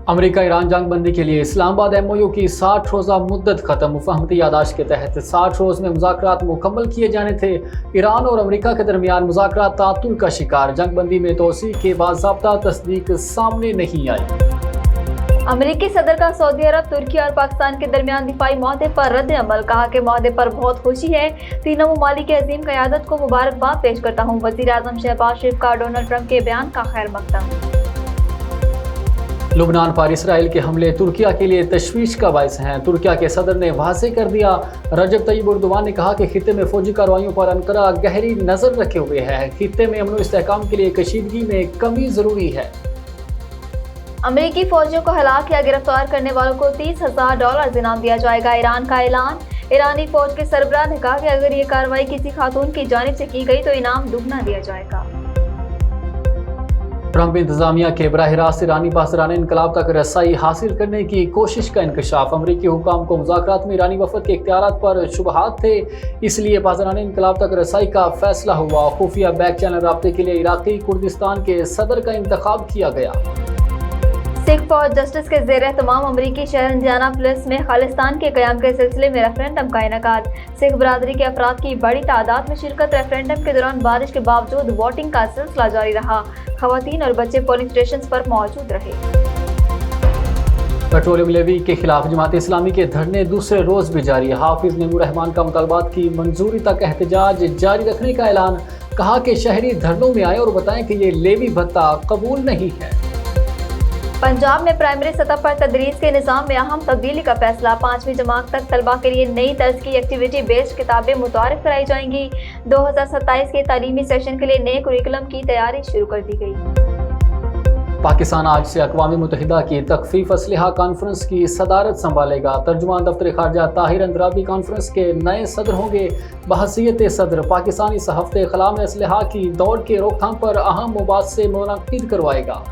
امریکہ ایران جنگ بندی کے لیے اسلام آباد MOU کی 60 روزہ مدت ختم۔ مفاہمتی یادداشت کے تحت 60 روز میں مذاکرات مکمل کیے جانے تھے۔ ایران اور امریکہ کے درمیان مذاکرات تعطل کا شکار، جنگ بندی میں توسیع کے باضابطہ تصدیق سامنے نہیں آئی۔ امریکی صدر کا سعودی عرب، ترکی اور پاکستان کے درمیان دفاعی معاہدے پر رد عمل۔ کہا کہ معاہدے پر بہت خوشی ہے، تینوں ممالک کی عظیم قیادت کو مبارکباد پیش کرتا ہوں۔ وزیر اعظم شہباز شریف کا ڈونلڈ ٹرمپ کے بیان کا خیر مقدم۔ لبنان پر اسرائیل کے حملے ترکیہ کے لیے تشویش کا باعث ہیں۔ ترکیہ کے صدر نے واضح کر دیا۔ رجب طیب اردوان نے کہا کہ خطے میں فوجی کارروائیوں پر انقرہ گہری نظر رکھے ہوئے ہے۔ خطے میں امن و استحکام کے لیے کشیدگی میں کمی ضروری ہے۔ امریکی فوجیوں کو ہلاک یا گرفتار کرنے والوں کو $30,000 انعام دیا جائے گا، ایران کا اعلان۔ ایرانی فوج کے سربراہ نے کہا کہ اگر یہ کارروائی کسی خاتون کی جانب سے کی گئی تو انعام دوگنا دیا جائے گا۔ ٹرمپ انتظامیہ کے براہ راست ایرانی پاسداران انقلاب تک رسائی حاصل کرنے کی کوشش کا انکشاف۔ امریکی حکام کو مذاکرات میں ایرانی وفد کے اختیارات پر شبہات تھے، اس لیے پاسداران انقلاب تک رسائی کا فیصلہ ہوا۔ خفیہ بیک چینل رابطے کے لیے عراقی کردستان کے صدر کا انتخاب کیا گیا۔ سکھ فور جسٹس کے زیر اہتمام امریکی شہر انڈیانا پولیس میں خالصتان کے قیام کے سلسلے میں ریفرینڈم کا انعقاد۔ سکھ برادری کے افراد کی بڑی تعداد میں شرکت۔ ریفرینڈم کے دوران بارش کے باوجود ووٹنگ کا سلسلہ جاری رہا۔ خواتین اور بچے پولنگ اسٹیشنز پر موجود رہے۔ پیٹرولیم لیوی کے خلاف جماعت اسلامی کے دھرنے دوسرے روز بھی جاری۔ حافظ نعیم الرحمان کا مطالبات کی منظوری تک احتجاج جاری رکھنے کا اعلان۔ کہا کہ شہری دھرنوں میں آئے اور بتائیں کہ یہ لیوی بھتہ قبول نہیں ہے۔ پنجاب میں پرائمری سطح پر تدریس کے نظام میں اہم تبدیلی کا فیصلہ۔ 5ویں جماعت تک طلباء کے لیے نئی طرز کی ایکٹیویٹی بیسڈ کتابیں متعارف کرائی جائیں گی۔ 2027 کے تعلیمی سیشن کے لیے نئے کریکولم کی تیاری شروع کر دی گئی۔ پاکستان آج سے اقوام متحدہ کی تخفیف اسلحہ کانفرنس کی صدارت سنبھالے گا۔ ترجمان دفتر خارجہ طاہر اندرابی کانفرنس کے نئے صدر ہوں گے۔ بحیثیت صدر پاکستان اس ہفتے خلا میں اسلحہ کی دوڑ کے روک تھام پر اہم مباحثے منعقد کروائے گا۔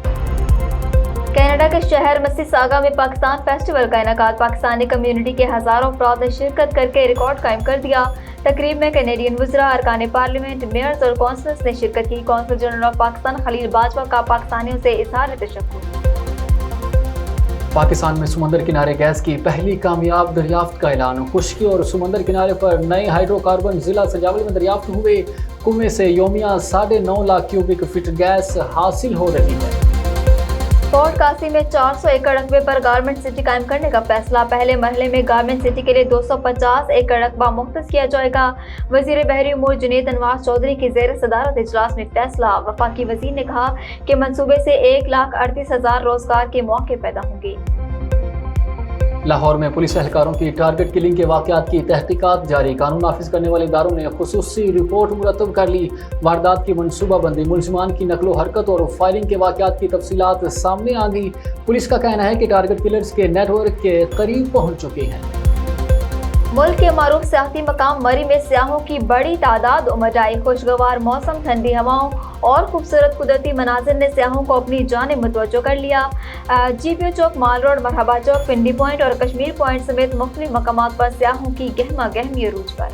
کینیڈا کے شہر مسیساگا میں پاکستان فیسٹیول کا انعقاد۔ پاکستانی کمیونٹی کے ہزاروں افراد نے شرکت کر کے ریکارڈ قائم کر دیا۔ تقریب میں کینیڈین وزراء، ارکان پارلیمنٹ، میئرز اور کونسلز نے شرکت کی۔ کونسل جنرل آف پاکستان خلیل باجوہ کا پاکستانیوں سے اظہار تشکر۔ پاکستان میں سمندر کنارے گیس کی پہلی کامیاب دریافت کا اعلان۔ خشکی اور سمندر کنارے پر نئے ہائیڈرو کاربن ضلع سجاول میں دریافت ہوئے۔ کنویں سے یومیہ 9.5 لاکھ کیوبک فٹ گیس حاصل ہو رہی ہے۔ فورٹ قاسم میں 400 ایکڑ رقبے پر گارمنٹ سٹی قائم کرنے کا فیصلہ۔ پہلے مرحلے میں گارمنٹ سٹی کے لیے 250 ایکڑ رقبہ مختص کیا جائے گا۔ وزیر بحری امور جنید انوار چودھری کی زیر صدارت اجلاس میں فیصلہ۔ وفاقی وزیر نے کہا کہ منصوبے سے 1,38,000 روزگار کے مواقع پیدا ہوں گے۔ لاہور میں پولیس اہلکاروں کی ٹارگٹ کلنگ کے واقعات کی تحقیقات جاری۔ قانون نافذ کرنے والے اداروں نے خصوصی رپورٹ مرتب کر لی۔ واردات کی منصوبہ بندی، ملزمان کی نقل و حرکت اور فائرنگ کے واقعات کی تفصیلات سامنے آ گئی۔ پولیس کا کہنا ہے کہ ٹارگٹ کلرز کے نیٹ ورک کے قریب پہنچ چکے ہیں۔ ملک کے معروف سیاحتی مقام مری میں سیاحوں کی بڑی تعداد امڈ آئی۔ خوشگوار موسم، ٹھنڈی ہواؤں اور خوبصورت قدرتی مناظر نے سیاحوں کو اپنی جانب متوجہ کر لیا۔ GPO چوک، مال روڈ، مرحبا چوک، پنڈی پوائنٹ اور کشمیر پوائنٹ سمیت مختلف مقامات پر سیاحوں کی گہما گہمی عروج پر